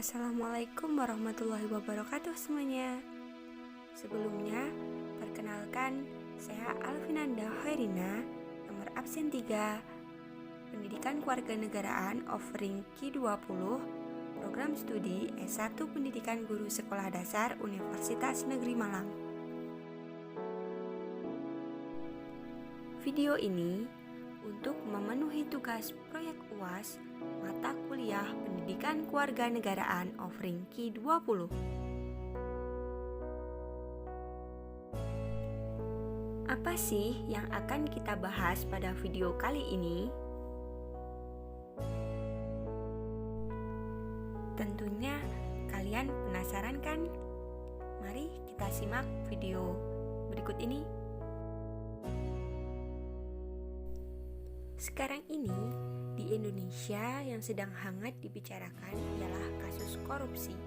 Assalamualaikum warahmatullahi wabarakatuh semuanya. Sebelumnya, perkenalkan saya Alvinanda Hoirina, nomor absen 3, Pendidikan Kewarganegaraan offering Q20, Program Studi S1 Pendidikan Guru Sekolah Dasar Universitas Negeri Malang. Video ini untuk memenuhi tugas proyek UAS mata kuliah Pendidikan Kewarganegaraan offering Q20. Apa sih yang akan kita bahas pada video kali ini? Tentunya kalian penasaran kan? Mari kita simak video berikut ini. Sekarang ini, di Indonesia yang sedang hangat dibicarakan ialah kasus korupsi.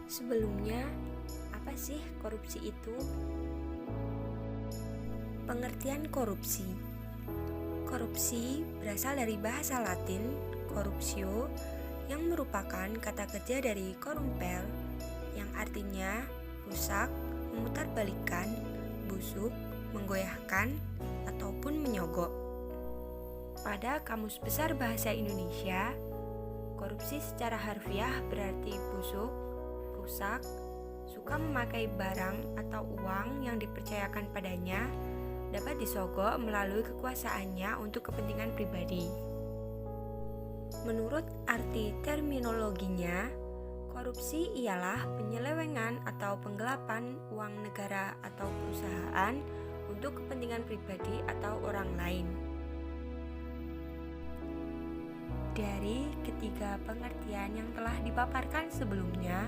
Sebelumnya, apa sih korupsi itu? Pengertian korupsi. Korupsi berasal dari bahasa Latin corruptio yang merupakan kata kerja dari corrumpere yang artinya rusak, memutarbalikkan, busuk, menggoyahkan, ataupun menyogok. Pada Kamus Besar Bahasa Indonesia, korupsi secara harfiah berarti busuk, rusak, suka memakai barang atau uang yang dipercayakan padanya, dapat disogok melalui kekuasaannya untuk kepentingan pribadi. Menurut arti terminologinya, korupsi ialah penyelewengan atau penggelapan uang negara atau perusahaan untuk kepentingan pribadi atau orang lain. Dari ketiga pengertian yang telah dipaparkan sebelumnya,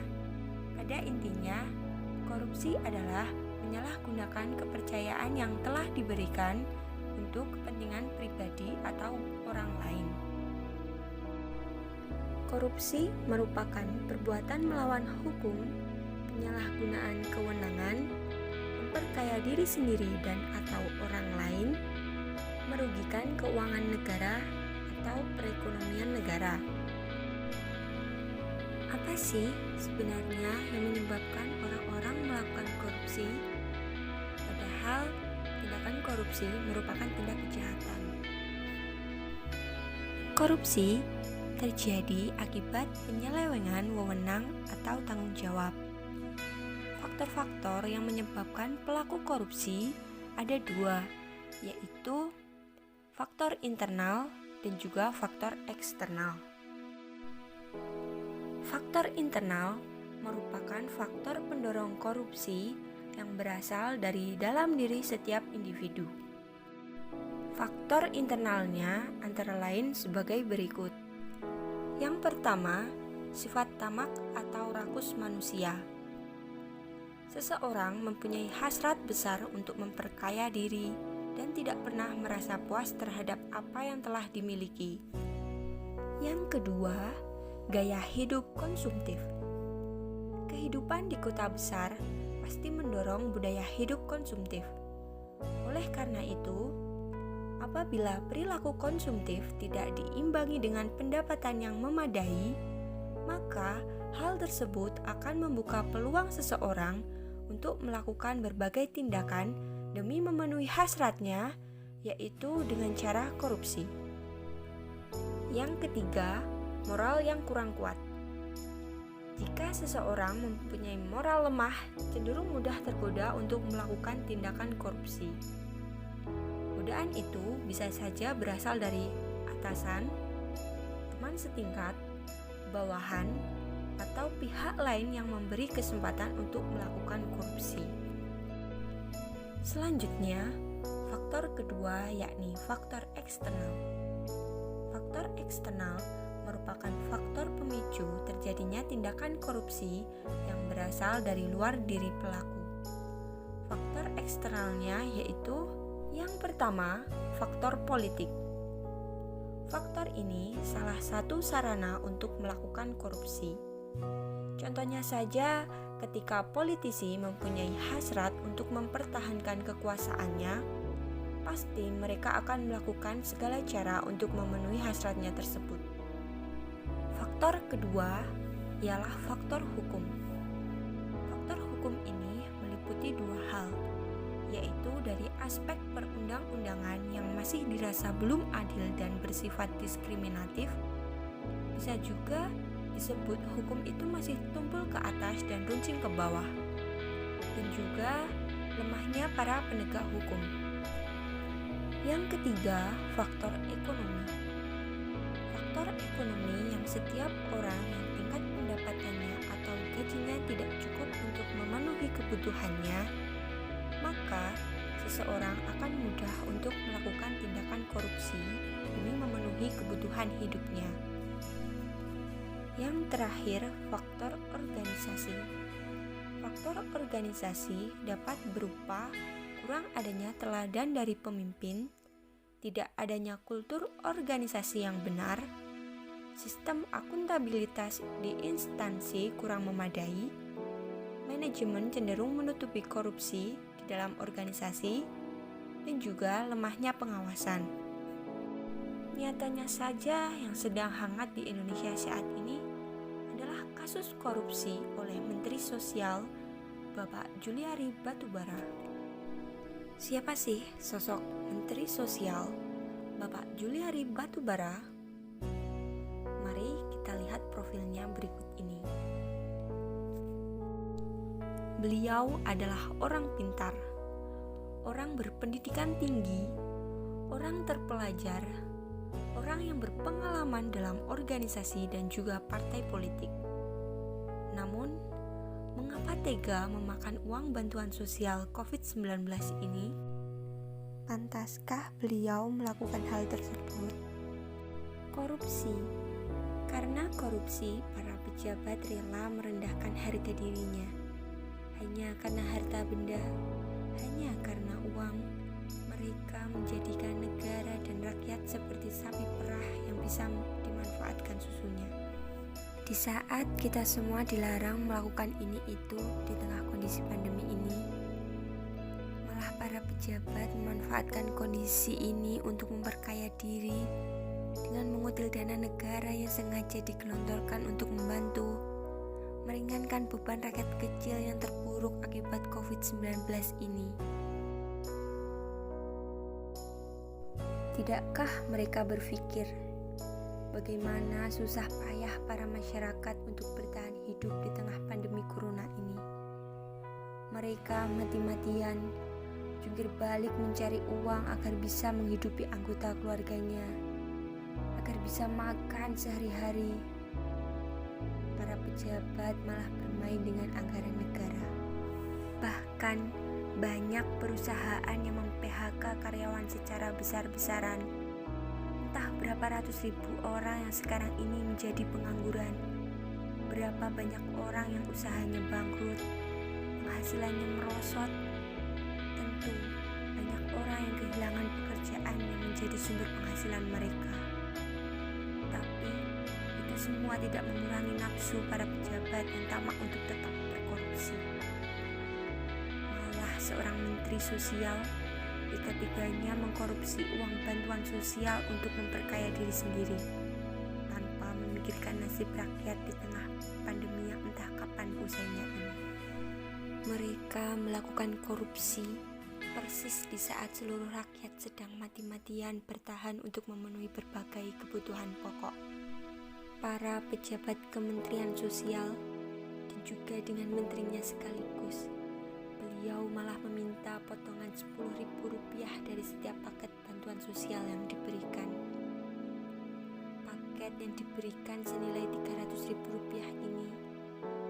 pada intinya, korupsi adalah menyalahgunakan kepercayaan yang telah diberikan untuk kepentingan pribadi atau orang lain. Korupsi merupakan perbuatan melawan hukum, penyalahgunaan kewenangan, memperkaya diri sendiri dan atau orang lain, merugikan keuangan negara atau perekonomian negara. Apa sih sebenarnya yang menyebabkan orang-orang melakukan korupsi? Padahal tindakan korupsi merupakan tindak kejahatan. Korupsi terjadi akibat penyelewengan wewenang atau tanggung jawab. Faktor-faktor yang menyebabkan pelaku korupsi ada dua, yaitu faktor internal dan juga faktor eksternal. Faktor internal merupakan faktor pendorong korupsi yang berasal dari dalam diri setiap individu. Faktor internalnya antara lain sebagai berikut. Yang pertama, sifat tamak atau rakus manusia. Seseorang mempunyai hasrat besar untuk memperkaya diri dan tidak pernah merasa puas terhadap apa yang telah dimiliki. Yang kedua, gaya hidup konsumtif. Kehidupan di kota besar pasti mendorong budaya hidup konsumtif. Oleh karena itu, apabila perilaku konsumtif tidak diimbangi dengan pendapatan yang memadai, maka hal tersebut akan membuka peluang seseorang untuk melakukan berbagai tindakan demi memenuhi hasratnya, yaitu dengan cara korupsi. Yang ketiga, moral yang kurang kuat. Jika seseorang mempunyai moral lemah, cenderung mudah tergoda untuk melakukan tindakan korupsi. Godaan itu bisa saja berasal dari atasan, teman setingkat, bawahan, atau pihak lain yang memberi kesempatan untuk melakukan korupsi. Selanjutnya, faktor kedua yakni faktor eksternal. Faktor eksternal merupakan faktor pemicu terjadinya tindakan korupsi yang berasal dari luar diri pelaku. Faktor eksternalnya yaitu yang pertama, faktor politik. Faktor ini salah satu sarana untuk melakukan korupsi. Contohnya saja, ketika politisi mempunyai hasrat untuk mempertahankan kekuasaannya, pasti mereka akan melakukan segala cara untuk memenuhi hasratnya tersebut. Faktor kedua ialah faktor hukum. Faktor hukum ini meliputi dua hal, yaitu dari aspek perundang-undangan yang masih dirasa belum adil dan bersifat diskriminatif. Bisa juga disebut hukum itu masih tumpul ke atas dan runcing ke bawah. Dan juga lemahnya para penegak hukum. Yang ketiga, faktor ekonomi. Faktor ekonomi yang setiap orang yang tingkat pendapatannya atau gajinya tidak cukup untuk memenuhi kebutuhannya, maka seseorang akan mudah untuk melakukan tindakan korupsi demi memenuhi kebutuhan hidupnya. Yang terakhir, faktor organisasi. Faktor organisasi dapat berupa kurang adanya teladan dari pemimpin, tidak adanya kultur organisasi yang benar, sistem akuntabilitas di instansi kurang memadai, manajemen cenderung menutupi korupsi di dalam organisasi, dan juga lemahnya pengawasan. Nyatanya saja yang sedang hangat di Indonesia saat ini adalah kasus korupsi oleh Menteri Sosial Bapak Juliari Batubara. Siapa sih sosok Menteri Sosial Bapak Juliari Batubara? Mari kita lihat profilnya berikut ini. Beliau adalah orang pintar, orang berpendidikan tinggi, orang terpelajar, orang yang berpengalaman dalam organisasi dan juga partai politik. Namun, mengapa tega memakan uang bantuan sosial COVID-19 ini? Pantaskah beliau melakukan hal tersebut? Korupsi. Karena korupsi, para pejabat rela merendahkan harga dirinya. Hanya karena harta benda, hanya karena uang, mereka menjadikan negara dan rakyat seperti sapi perah yang bisa dimanfaatkan susunya. Di saat kita semua dilarang melakukan ini itu di tengah kondisi pandemi ini, malah para pejabat memanfaatkan kondisi ini untuk memperkaya diri dengan mengutil dana negara yang sengaja digelontorkan untuk membantu meringankan beban rakyat kecil yang terpuruk akibat COVID-19 ini. Tidakkah mereka berpikir bagaimana susah payah para masyarakat untuk bertahan hidup di tengah pandemi corona ini? Mereka mati-matian jungkir balik mencari uang agar bisa menghidupi anggota keluarganya, agar bisa makan sehari-hari. Para pejabat malah bermain dengan anggaran negara. Bahkan banyak perusahaan yang mem-PHK karyawan secara besar-besaran. Entah berapa ratus ribu orang yang sekarang ini menjadi pengangguran. Berapa banyak orang yang usahanya bangkrut, penghasilannya merosot. Tentu banyak orang yang kehilangan pekerjaan yang menjadi sumber penghasilan mereka. Tapi itu semua tidak mengurangi nafsu para pejabat yang tamak untuk tetap berkorupsi. Seorang menteri sosial tiga-tiganya mengkorupsi uang bantuan sosial untuk memperkaya diri sendiri tanpa memikirkan nasib rakyat di tengah pandemi yang entah kapan usainya ini. Mereka melakukan korupsi persis di saat seluruh rakyat sedang mati-matian bertahan untuk memenuhi berbagai kebutuhan pokok. Para pejabat Kementerian Sosial dan juga dengan menterinya sekaligus, beliau malah meminta potongan Rp10.000 dari setiap paket bantuan sosial yang diberikan. Paket yang diberikan senilai Rp300.000 ini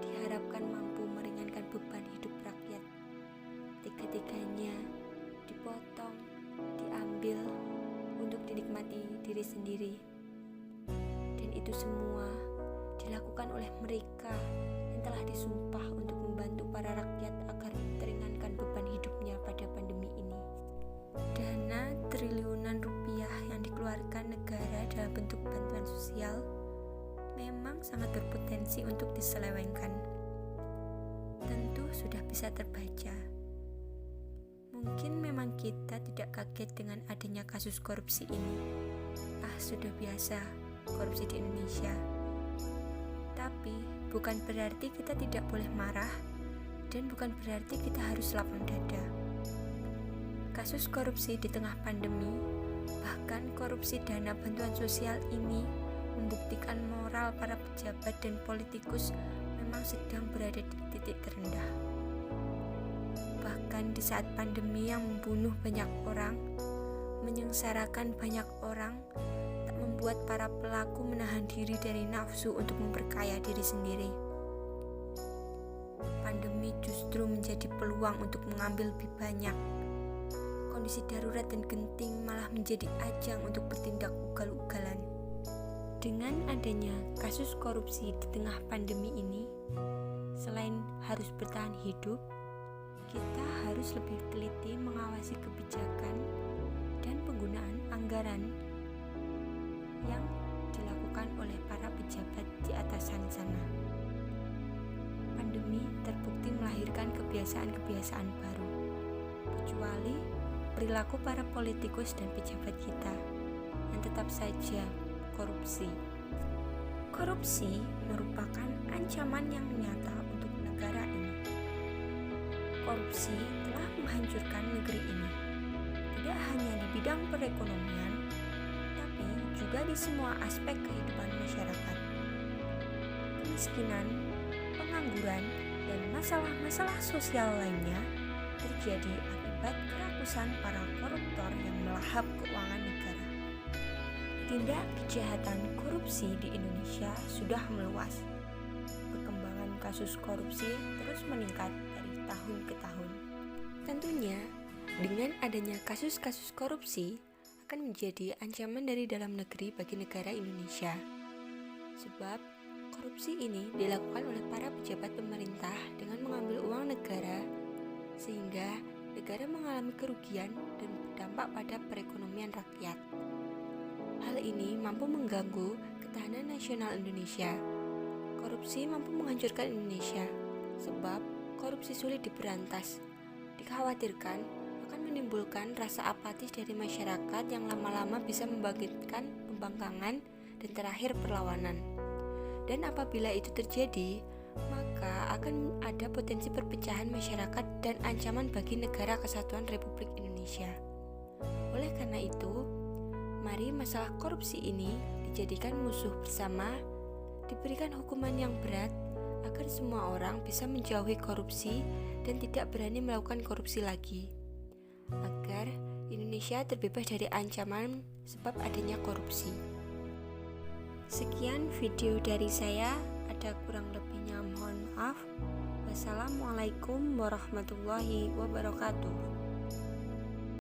diharapkan mampu meringankan beban hidup rakyat. Tiga-tiganya dipotong, diambil untuk dinikmati diri sendiri. Dan itu semua dilakukan oleh mereka yang telah disumpah untuk membantu para rakyat agar teringankan beban hidupnya pada pandemi ini. Dana triliunan rupiah yang dikeluarkan negara dalam bentuk bantuan sosial memang sangat berpotensi untuk diselewengkan. Tentu sudah bisa terbaca. Mungkin memang kita tidak kaget dengan adanya kasus korupsi ini. Sudah biasa korupsi di Indonesia. Tapi bukan berarti kita tidak boleh marah, dan bukan berarti kita harus lapang dada. Kasus korupsi di tengah pandemi, bahkan korupsi dana bantuan sosial ini membuktikan moral para pejabat dan politikus memang sedang berada di titik terendah. Bahkan di saat pandemi yang membunuh banyak orang, menyengsarakan banyak orang, tak membuat para pelaku menahan diri dari nafsu untuk memperkaya diri sendiri. Pandemi justru menjadi peluang untuk mengambil lebih banyak. Kondisi darurat dan genting malah menjadi ajang untuk bertindak ugal-ugalan. Dengan adanya kasus korupsi di tengah pandemi ini, selain harus bertahan hidup, kita harus lebih teliti mengawasi kebijakan dan penggunaan anggaran yang dilakukan oleh para pejabat di atasan sana. Pandemi terbukti melahirkan kebiasaan-kebiasaan baru, kecuali perilaku para politikus dan pejabat kita yang tetap saja korupsi. Korupsi merupakan ancaman yang nyata untuk negara ini. Korupsi telah menghancurkan negeri ini, tidak hanya di bidang perekonomian, tapi juga di semua aspek kehidupan masyarakat. Kemiskinan, pengangguran, dan masalah-masalah sosial lainnya terjadi akibat kerakusan para koruptor yang melahap keuangan negara. Tindak kejahatan korupsi di Indonesia sudah meluas. Perkembangan kasus korupsi terus meningkat dari tahun ke tahun. Tentunya, dengan adanya kasus-kasus korupsi akan menjadi ancaman dari dalam negeri bagi negara Indonesia. Sebab korupsi ini dilakukan oleh para pejabat pemerintah dengan mengambil uang negara, sehingga negara mengalami kerugian dan berdampak pada perekonomian rakyat. Hal ini mampu mengganggu ketahanan nasional Indonesia. Korupsi mampu menghancurkan Indonesia, sebab korupsi sulit diberantas. Dikhawatirkan akan menimbulkan rasa apatis dari masyarakat yang lama-lama bisa membangkitkan pembangkangan dan terakhir perlawanan. Dan apabila itu terjadi, maka akan ada potensi perpecahan masyarakat dan ancaman bagi negara kesatuan Republik Indonesia. Oleh karena itu, mari masalah korupsi ini dijadikan musuh bersama, diberikan hukuman yang berat agar semua orang bisa menjauhi korupsi dan tidak berani melakukan korupsi lagi, agar Indonesia terbebas dari ancaman sebab adanya korupsi. Sekian video dari saya, ada kurang lebihnya mohon maaf. Wassalamualaikum warahmatullahi wabarakatuh.